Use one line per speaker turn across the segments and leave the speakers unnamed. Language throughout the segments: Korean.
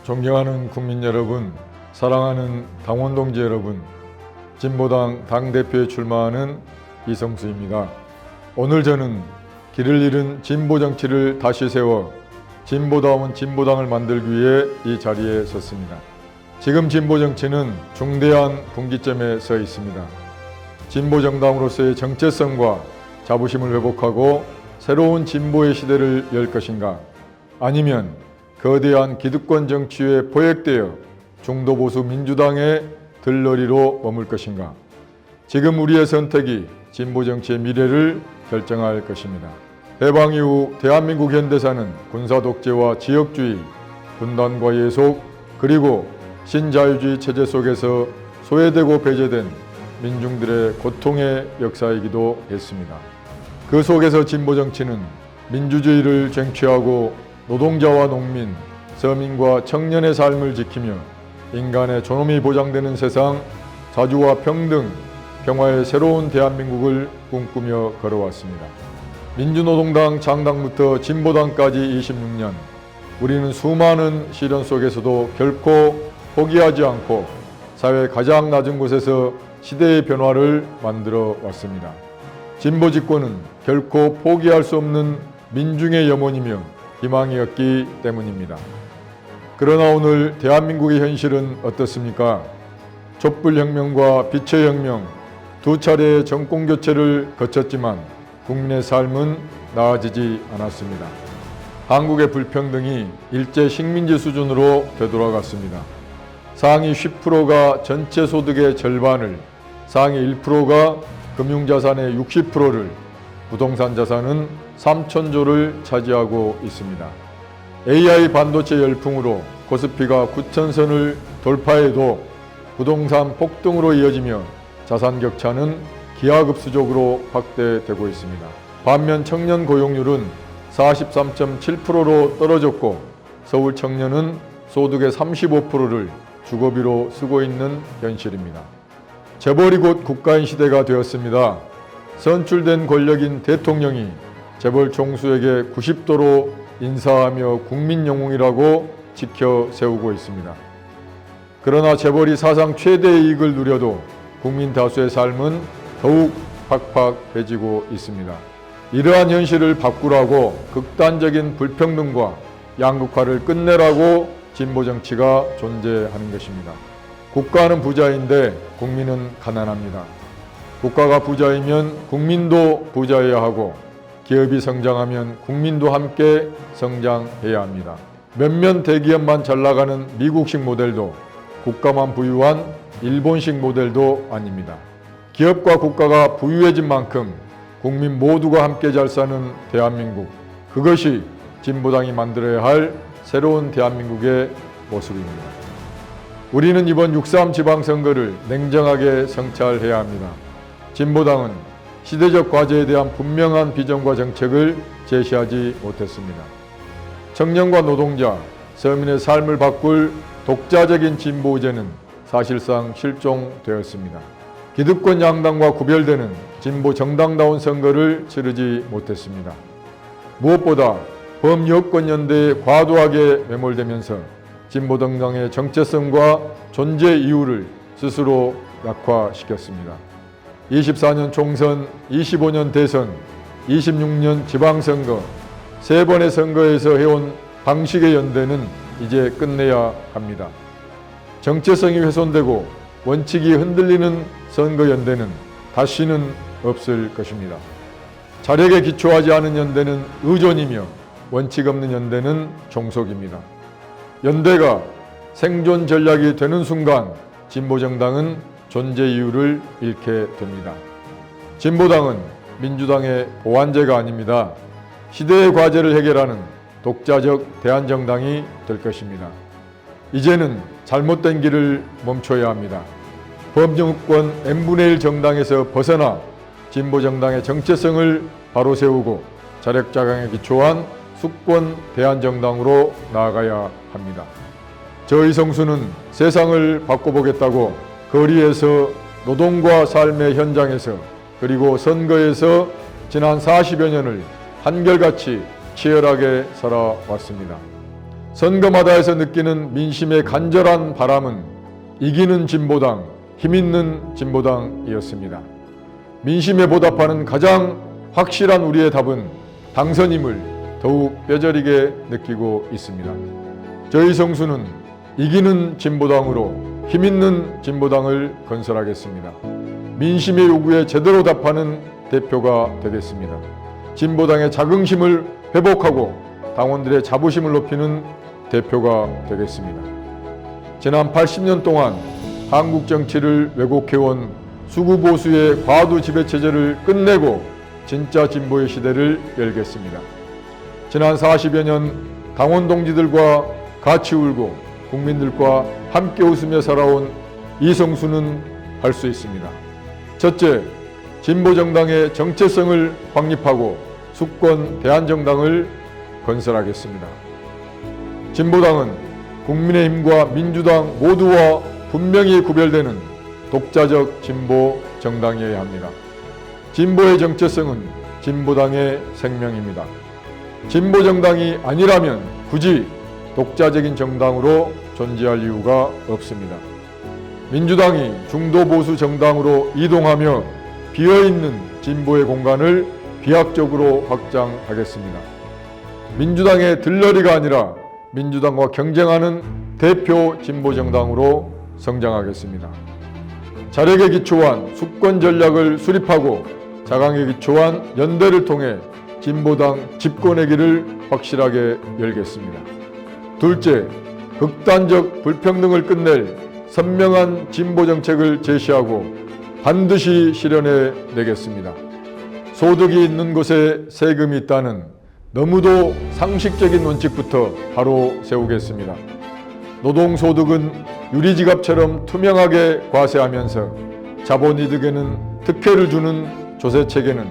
존경하는 국민 여러분, 사랑하는 당원 동지 여러분, 진보당 당대표에 출마하는 이성수입니다. 오늘 저는 길을 잃은 진보 정치를 다시 세워 진보다운 진보당을 만들기 위해 이 자리에 섰습니다. 지금 진보 정치는 중대한 분기점에 서 있습니다. 진보 정당으로서의 정체성과 자부심을 회복하고 새로운 진보의 시대를 열 것인가, 아니면 거대한 기득권 정치에 포획되어 중도보수 민주당의 들러리로 머물 것인가. 지금 우리의 선택이 진보 정치의 미래를 결정할 것입니다. 해방 이후 대한민국 현대사는 군사 독재와 지역주의, 분단과 예속, 그리고 신자유주의 체제 속에서 소외되고 배제된 민중들의 고통의 역사이기도 했습니다. 그 속에서 진보 정치는 민주주의를 쟁취하고 노동자와 농민, 서민과 청년의 삶을 지키며 인간의 존엄이 보장되는 세상, 자주와 평등, 평화의 새로운 대한민국을 꿈꾸며 걸어왔습니다. 민주노동당 창당부터 진보당까지 26년, 우리는 수많은 시련 속에서도 결코 포기하지 않고 사회 가장 낮은 곳에서 시대의 변화를 만들어 왔습니다. 진보 집권은 결코 포기할 수 없는 민중의 염원이며 희망이었기 때문입니다. 그러나 오늘 대한민국의 현실은 어떻습니까? 촛불혁명과 빛의 혁명, 두 차례의 정권교체를 거쳤지만 국민의 삶은 나아지지 않았습니다. 한국의 불평등이 일제 식민지 수준으로 되돌아갔습니다. 상위 10%가 전체 소득의 절반을, 상위 1%가 금융자산의 60%를, 부동산 자산은 3,000조를 차지하고 있습니다. AI 반도체 열풍으로 코스피가 9,000선을 돌파해도 부동산 폭등으로 이어지며 자산 격차는 기하급수적으로 확대되고 있습니다. 반면 청년 고용률은 43.7%로 떨어졌고 서울 청년은 소득의 35%를 주거비로 쓰고 있는 현실입니다. 재벌이 곧 국가인 시대가 되었습니다. 선출된 권력인 대통령이 재벌 총수에게 90도로 인사하며 국민 영웅이라고 지켜 세우고 있습니다. 그러나 재벌이 사상 최대의 이익을 누려도 국민 다수의 삶은 더욱 팍팍해지고 있습니다. 이러한 현실을 바꾸라고 극단적인 불평등과 양극화를 끝내라고 진보 정치가 존재하는 것입니다. 국가는 부자인데 국민은 가난합니다. 국가가 부자이면 국민도 부자여야 하고 기업이 성장하면 국민도 함께 성장해야 합니다. 몇몇 대기업만 잘 나가는 미국식 모델도 국가만 부유한 일본식 모델도 아닙니다. 기업과 국가가 부유해진 만큼 국민 모두가 함께 잘 사는 대한민국, 그것이 진보당이 만들어야 할 새로운 대한민국의 모습입니다. 우리는 이번 6.3 지방선거를 냉정하게 성찰해야 합니다. 진보당은 시대적 과제에 대한 분명한 비전과 정책을 제시하지 못했습니다. 청년과 노동자, 서민의 삶을 바꿀 독자적인 진보 의제는 사실상 실종되었습니다. 기득권 양당과 구별되는 진보 정당다운 선거를 치르지 못했습니다. 무엇보다 범여권 연대에 과도하게 매몰되면서 진보 정당의 정체성과 존재 이유를 스스로 약화시켰습니다. 24년 총선, 25년 대선, 26년 지방선거, 세 번의 선거에서 해온 방식의 연대는 이제 끝내야 합니다. 정체성이 훼손되고 원칙이 흔들리는 선거 연대는 다시는 없을 것입니다. 자력에 기초하지 않은 연대는 의존이며 원칙 없는 연대는 종속입니다. 연대가 생존 전략이 되는 순간 진보정당은 존재 이유를 잃게 됩니다. 진보당은 민주당의 보완제가 아닙니다. 시대의 과제를 해결하는 독자적 대안정당이 될 것입니다. 이제는 잘못된 길을 멈춰야 합니다. 범정권 n분의 1 정당에서 벗어나 진보정당의 정체성을 바로 세우고 자력자강에 기초한 수권 대안정당으로 나아가야 합니다. 저 이성수는 세상을 바꿔보겠다고 거리에서, 노동과 삶의 현장에서, 그리고 선거에서 지난 40여 년을 한결같이 치열하게 살아왔습니다. 선거마다에서 느끼는 민심의 간절한 바람은 이기는 진보당, 힘있는 진보당이었습니다. 민심에 보답하는 가장 확실한 우리의 답은 당선임을 더욱 뼈저리게 느끼고 있습니다. 저희 성수는 이기는 진보당으로 힘있는 진보당을 건설하겠습니다. 민심의 요구에 제대로 답하는 대표가 되겠습니다. 진보당의 자긍심을 회복하고 당원들의 자부심을 높이는 대표가 되겠습니다. 지난 80년 동안 한국 정치를 왜곡해온 수구보수의 과도 지배체제를 끝내고 진짜 진보의 시대를 열겠습니다. 지난 40여 년 당원 동지들과 같이 울고 국민들과 함께 웃으며 살아온 이성수는 할 수 있습니다. 첫째, 진보정당의 정체성을 확립하고 수권 대한정당을 건설하겠습니다. 진보당은 국민의힘과 민주당 모두와 분명히 구별되는 독자적 진보 정당이어야 합니다. 진보의 정체성은 진보당의 생명입니다. 진보 정당이 아니라면 굳이 독자적인 정당으로 존재할 이유가 없습니다. 민주당이 중도 보수 정당으로 이동하며 비어있는 진보의 공간을 비약적으로 확장하겠습니다. 민주당의 들러리가 아니라 민주당과 경쟁하는 대표 진보 정당으로 성장하겠습니다. 자력에 기초한 수권 전략을 수립하고 자강에 기초한 연대를 통해 진보당 집권의 길을 확실하게 열겠습니다. 둘째, 극단적 불평등을 끝낼 선명한 진보 정책을 제시하고 반드시 실현해 내겠습니다. 소득이 있는 곳에 세금이 있다는 너무도 상식적인 원칙부터 바로 세우겠습니다. 노동소득은 유리지갑처럼 투명하게 과세하면서 자본이득에는 특혜를 주는 조세체계는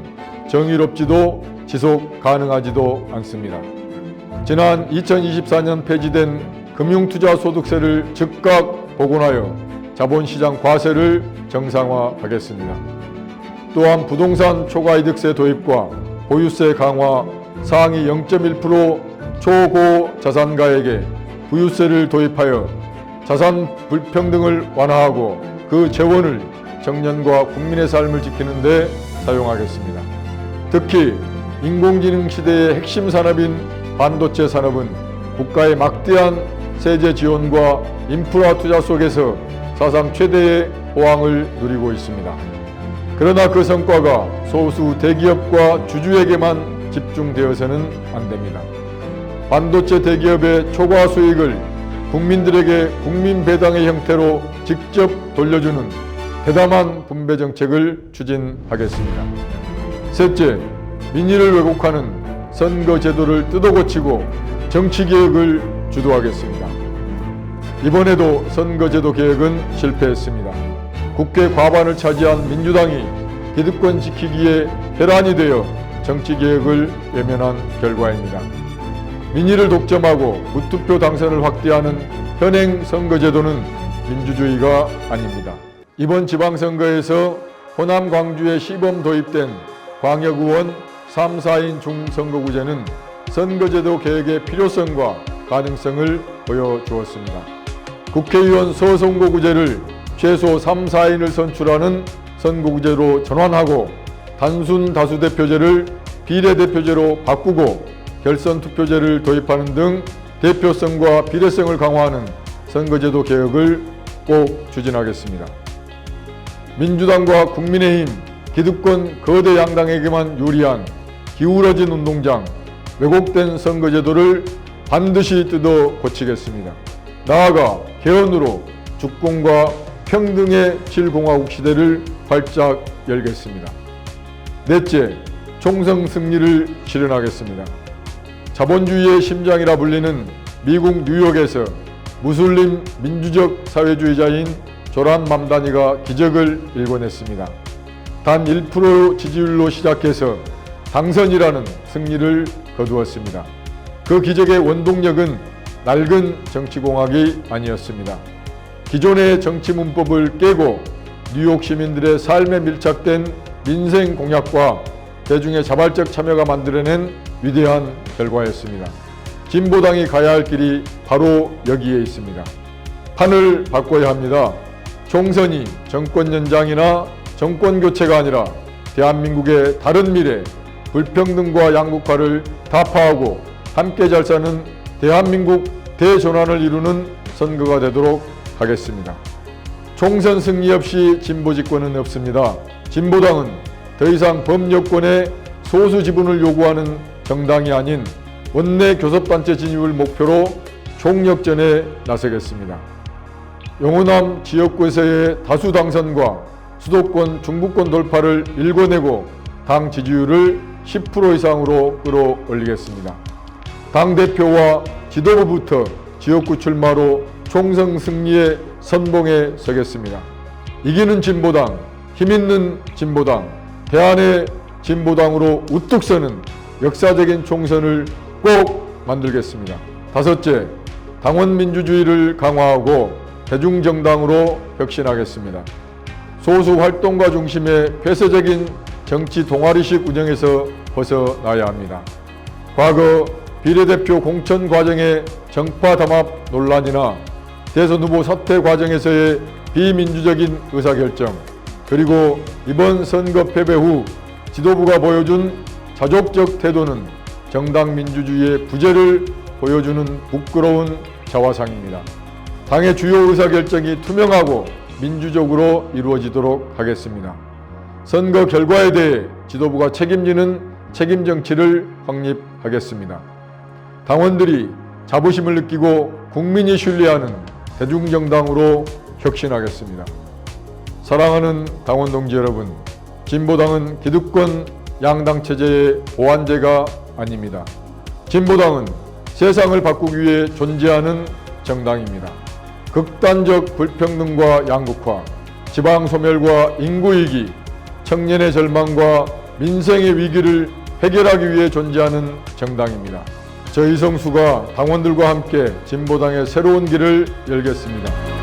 정의롭지도 지속 가능하지도 않습니다. 지난 2024년 폐지된 금융투자소득세를 즉각 복원하여 자본시장 과세를 정상화하겠습니다. 또한 부동산 초과이득세 도입과 보유세 강화, 상위 0.1% 초고자산가에게 부유세를 도입하여 자산 불평등을 완화하고 그 재원을 청년과 국민의 삶을 지키는 데 사용하겠습니다. 특히 인공지능 시대의 핵심 산업인 반도체 산업은 국가의 막대한 세제 지원과 인프라 투자 속에서 사상 최대의 호황을 누리고 있습니다. 그러나 그 성과가 소수 대기업과 주주에게만 집중되어서는 안 됩니다. 반도체 대기업의 초과 수익을 국민들에게 국민 배당의 형태로 직접 돌려주는 대담한 분배 정책을 추진하겠습니다. 셋째, 민의를 왜곡하는 선거 제도를 뜯어고치고 정치개혁을 주도하겠습니다. 이번에도 선거제도 개혁은 실패했습니다. 국회 과반을 차지한 민주당이 기득권 지키기에 혈안이 되어 정치개혁을 외면한 결과입니다. 민의를 독점하고 무투표 당선을 확대하는 현행 선거제도는 민주주의가 아닙니다. 이번 지방선거에서 호남 광주에 시범 도입된 광역의원 3, 4인 중선거구제는 선거제도 개혁의 필요성과 가능성을 보여주었습니다. 국회의원 서선거구제를 최소 3, 4인을 선출하는 선거구제로 전환하고 단순 다수대표제를 비례대표제로 바꾸고 결선투표제를 도입하는 등 대표성과 비례성을 강화하는 선거제도 개혁을 꼭 추진하겠습니다. 민주당과 국민의힘, 기득권 거대 양당에게만 유리한 기울어진 운동장, 왜곡된 선거제도를 반드시 뜯어 고치겠습니다. 나아가 개헌으로 주권과 평등의 실공화국 시대를 활짝 열겠습니다. 넷째, 총선 승리를 실현하겠습니다. 자본주의의 심장이라 불리는 미국 뉴욕에서 무슬림 민주적 사회주의자인 조란 맘다니가 기적을 일궈냈습니다. 단 1% 지지율로 시작해서 당선이라는 승리를 거두었습니다. 그 기적의 원동력은 낡은 정치공학이 아니었습니다. 기존의 정치 문법을 깨고 뉴욕 시민들의 삶에 밀착된 민생 공약과 대중의 자발적 참여가 만들어낸 위대한 결과였습니다. 진보당이 가야 할 길이 바로 여기에 있습니다. 판을 바꿔야 합니다. 총선이 정권 연장이나 정권 교체가 아니라 대한민국의 다른 미래, 불평등과 양극화를 타파하고 함께 잘 사는 대한민국 대전환을 이루는 선거가 되도록 하겠습니다. 총선 승리 없이 진보 집권은 없습니다. 진보당은 더 이상 범여권의 소수 지분을 요구하는 정당이 아닌 원내 교섭단체 진입을 목표로 총력전에 나서겠습니다. 영호남 지역구에서의 다수 당선과 수도권, 중부권 돌파를 일궈내고 당 지지율을 10% 이상으로 끌어올리겠습니다. 당대표와 지도부부터 지역구 출마로 총선 승리의 선봉에 서겠습니다. 이기는 진보당, 힘있는 진보당, 대안의 진보당으로 우뚝 서는 역사적인 총선을 꼭 만들겠습니다. 다섯째, 당원 민주주의를 강화하고 대중정당으로 혁신하겠습니다. 소수 활동가 중심의 폐쇄적인 정치 동아리식 운영에서 벗어나야 합니다. 과거 비례대표 공천 과정의 정파 담합 논란이나 대선 후보 사퇴 과정에서의 비민주적인 의사결정, 그리고 이번 선거 패배 후 지도부가 보여준 자족적 태도는 정당 민주주의의 부재를 보여주는 부끄러운 자화상입니다. 당의 주요 의사결정이 투명하고 민주적으로 이루어지도록 하겠습니다. 선거 결과에 대해 지도부가 책임지는 책임 정치를 확립하겠습니다. 당원들이 자부심을 느끼고 국민이 신뢰하는 대중정당으로 혁신하겠습니다. 사랑하는 당원 동지 여러분, 진보당은 기득권 양당 체제의 보완제가 아닙니다. 진보당은 세상을 바꾸기 위해 존재하는 정당입니다. 극단적 불평등과 양극화, 지방 소멸과 인구위기, 청년의 절망과 민생의 위기를 해결하기 위해 존재하는 정당입니다. 저 이성수가 당원들과 함께 진보당의 새로운 길을 열겠습니다.